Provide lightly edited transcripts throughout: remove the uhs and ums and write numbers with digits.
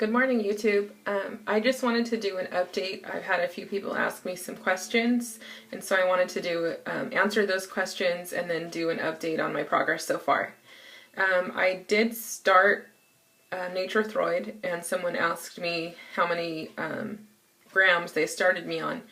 Good morning, YouTube. I just wanted to do an update. I've had a few people ask me some questions, and so I wanted to do answer those questions and then do an update on my progress so far. I did start Nature-Throid, and someone asked me how many grams they started me on.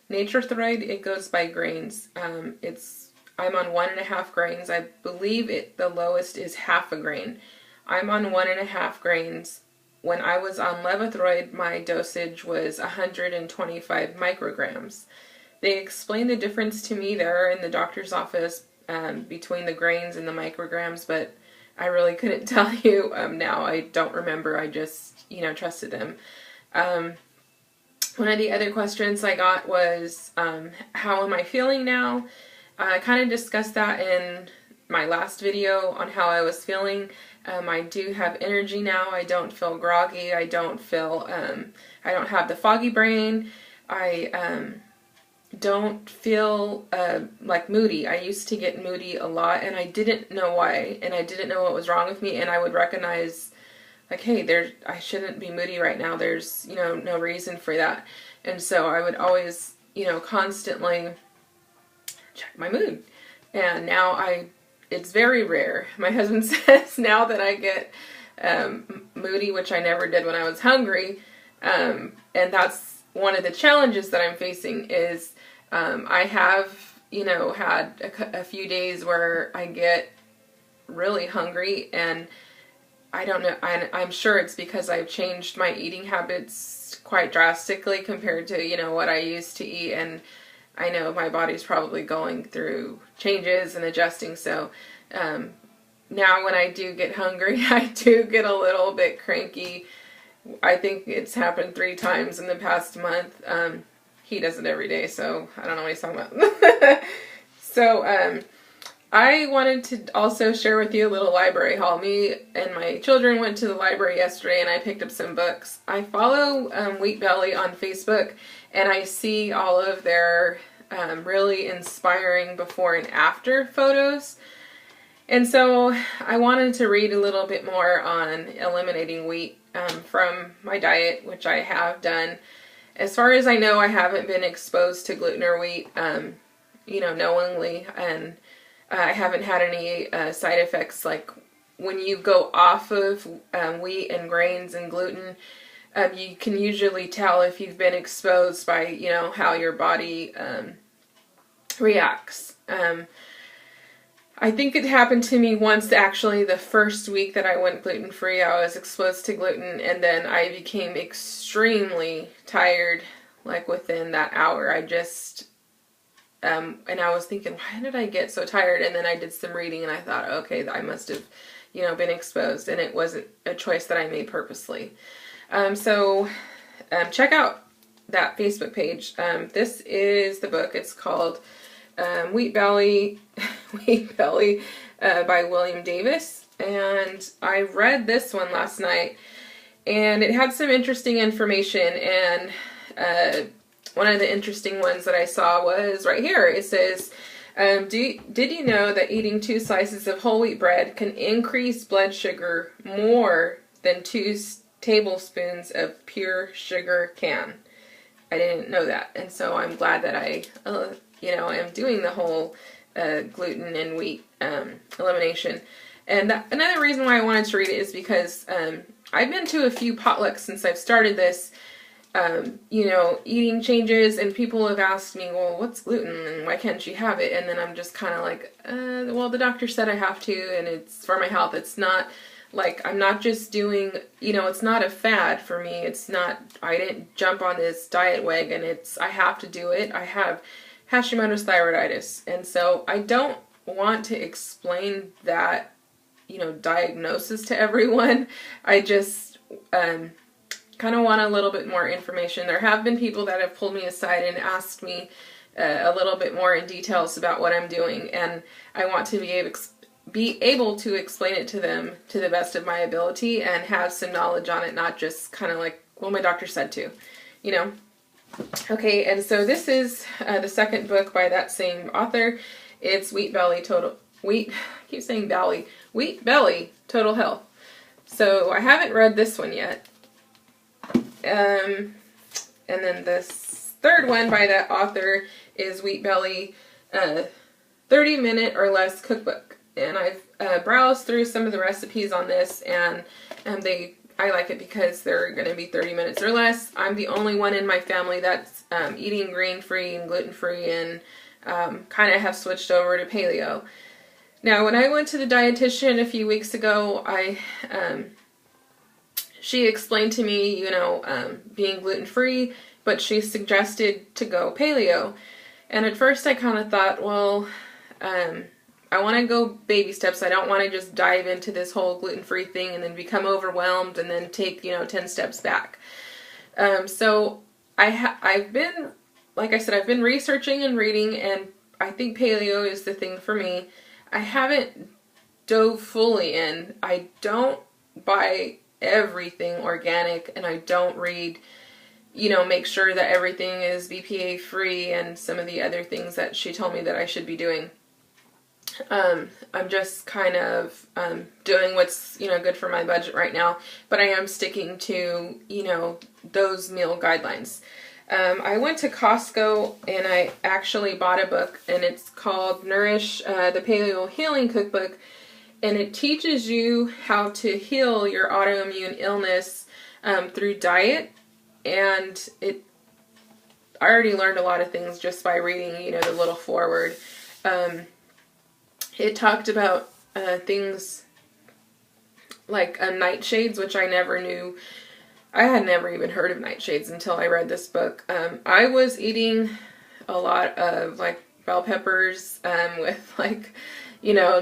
Nature-Throid, it goes by grains. I'm on 1.5 grains. I believe the lowest is half a grain. I'm on 1.5 grains. When I was on Levithroid, my dosage was 125 micrograms. They explained the difference to me there in the doctor's office between the grains and the micrograms, but I really couldn't tell you now. I don't remember. I just, trusted them. One of the other questions I got was, how am I feeling now? I kind of discussed that in my last video on how I was feeling. I do have energy now. I don't feel groggy. I don't feel, I don't have the foggy brain. I don't feel like moody. I used to get moody a lot, and I didn't know why, and I didn't know what was wrong with me, and I would recognize, like, hey, I shouldn't be moody right now. There's, no reason for that. And so I would always, constantly check my mood. And now it's very rare. My husband says now that I get moody, which I never did when I was hungry, and that's one of the challenges that I'm facing is I have, had a few days where I get really hungry, and I don't know, I'm sure it's because I've changed my eating habits quite drastically compared to, what I used to eat, and I know my body's probably going through changes and adjusting, so now when I do get hungry, I do get a little bit cranky. I think it's happened 3 times in the past month. He does it every day, so I don't know what he's talking about. So I wanted to also share with you a little library haul. Me and my children went to the library yesterday, and I picked up some books. I follow Wheat Belly on Facebook, and I see all of their really inspiring before and after photos. And so I wanted to read a little bit more on eliminating wheat from my diet, which I have done. As far as I know, I haven't been exposed to gluten or wheat, knowingly, and I haven't had any side effects. Like when you go off of wheat and grains and gluten, you can usually tell if you've been exposed by, how your body reacts. I think it happened to me once, actually, the first week that I went gluten-free. I was exposed to gluten, and then I became extremely tired, like within that hour. I just, and I was thinking, why did I get so tired? And then I did some reading, and I thought, okay, I must have, been exposed, and it wasn't a choice that I made purposely. So check out that Facebook page. This is the book. It's called Wheat Belly by William Davis, and I read this one last night, and it had some interesting information, and one of the interesting ones that I saw was right here. It says, did you know that eating 2 slices of whole wheat bread can increase blood sugar more than 2 tablespoons of pure sugar can? I didn't know that, and so I'm glad that I am doing the whole gluten and wheat elimination. And another reason why I wanted to read it is because I've been to a few potlucks since I've started this, eating changes, and people have asked me, well, what's gluten and why can't you have it? And then I'm just kind of like, well, the doctor said I have to, and it's for my health. It's not like, I'm not just doing, it's not a fad for me. It's not, I didn't jump on this diet wagon. I have to do it. I have Hashimoto's thyroiditis, and so I don't want to explain that, diagnosis to everyone. I just kind of want a little bit more information. There have been people that have pulled me aside and asked me a little bit more in details about what I'm doing, and I want to be able to explain it to them to the best of my ability and have some knowledge on it, not just kind of like, well, my doctor said to, Okay, and so this is the second book by that same author. It's Wheat Belly Total Health. So I haven't read this one yet. And then this third one by that author is Wheat Belly, 30-minute or less cookbook. And I've browsed through some of the recipes on this, and I like it because they're going to be 30 minutes or less. I'm the only one in my family that's eating grain-free and gluten-free, and kind of have switched over to paleo. Now, when I went to the dietitian a few weeks ago, she explained to me, being gluten-free, but she suggested to go paleo. And at first I kind of thought, well, I want to go baby steps. I don't want to just dive into this whole gluten-free thing and then become overwhelmed and then take, 10 steps back. So I've been, like I said, I've been researching and reading, and I think paleo is the thing for me. I haven't dove fully in. I don't buy everything organic, and I don't read, make sure that everything is BPA free and some of the other things that she told me that I should be doing. I'm just kind of doing what's, good for my budget right now, but I am sticking to, those meal guidelines. I went to Costco and I actually bought a book, and it's called Nourish, the Paleo Healing Cookbook, and it teaches you how to heal your autoimmune illness through diet. And I already learned a lot of things just by reading, the little foreword. It talked about things like nightshades, which I never knew. I had never even heard of nightshades until I read this book. I was eating a lot of bell peppers with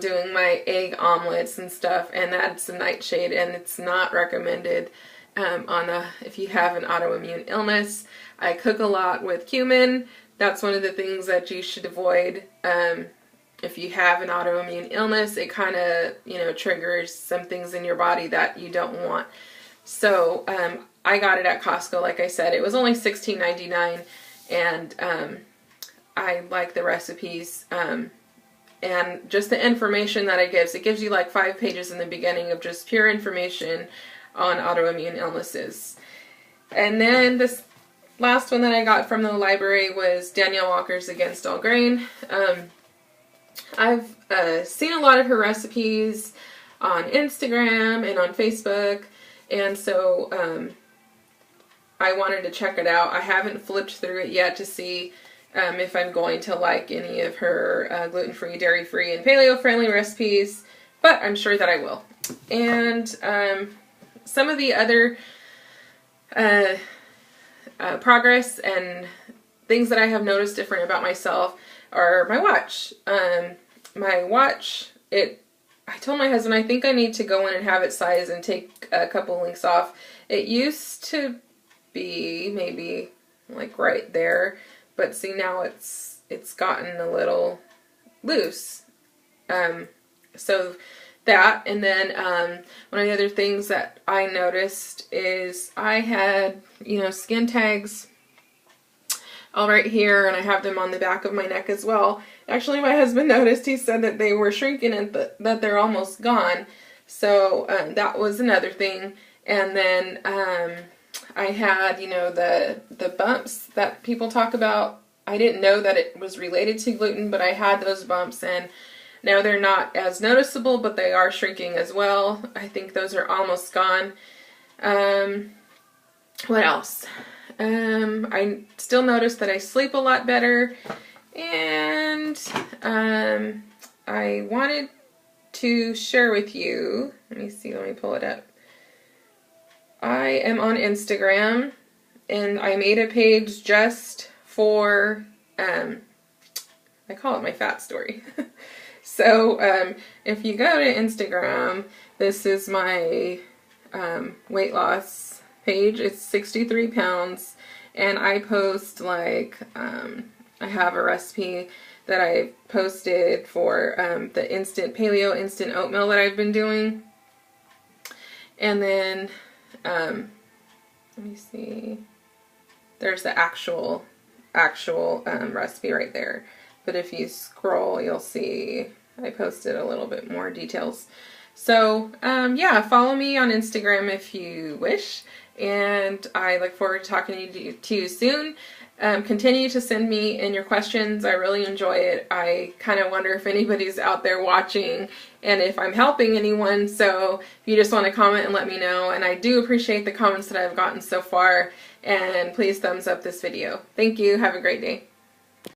doing my egg omelets and stuff, and that's a nightshade, and it's not recommended if you have an autoimmune illness. I cook a lot with cumin. That's one of the things that you should avoid. If you have an autoimmune illness, it kind of, triggers some things in your body that you don't want. So, I got it at Costco, like I said. It was only $16.99, and I like the recipes, and just the information that it gives you 5 pages in the beginning of just pure information on autoimmune illnesses. And then this last one that I got from the library was Danielle Walker's Against All Grain. I've seen a lot of her recipes on Instagram and on Facebook, and so I wanted to check it out. I haven't flipped through it yet to see if I'm going to like any of her gluten-free, dairy-free, and paleo-friendly recipes, but I'm sure that I will. And some of the other progress and things that I have noticed different about myself are my watch. My watch, I told my husband I think I need to go in and have it sized and take a couple links off. It used to be maybe right there, but see, now it's gotten a little loose. So that, and then one of the other things that I noticed is I had, skin tags all right here, and I have them on the back of my neck as well. Actually, my husband noticed. He said that they were shrinking and that they're almost gone. So that was another thing. And then I had, the bumps that people talk about. I didn't know that it was related to gluten, but I had those bumps, and now they're not as noticeable, but they are shrinking as well. I think those are almost gone. What else? I still notice that I sleep a lot better, and I wanted to share with you, let me pull it up. I am on Instagram, and I made a page just for, I call it my fat story. So, if you go to Instagram, this is my weight loss page. It's 63 pounds, and I post I have a recipe that I posted for the instant paleo instant oatmeal that I've been doing. And then, let me see, there's the actual recipe right there. But if you scroll, you'll see I posted a little bit more details. So, yeah, follow me on Instagram if you wish. and I look forward to talking to you soon. Continue to send me in your questions. I really enjoy it. I kind of wonder if anybody's out there watching and if I'm helping anyone. So if you just want to comment and let me know. And I do appreciate the comments that I've gotten so far. And please thumbs up this video. Thank you. Have a great day.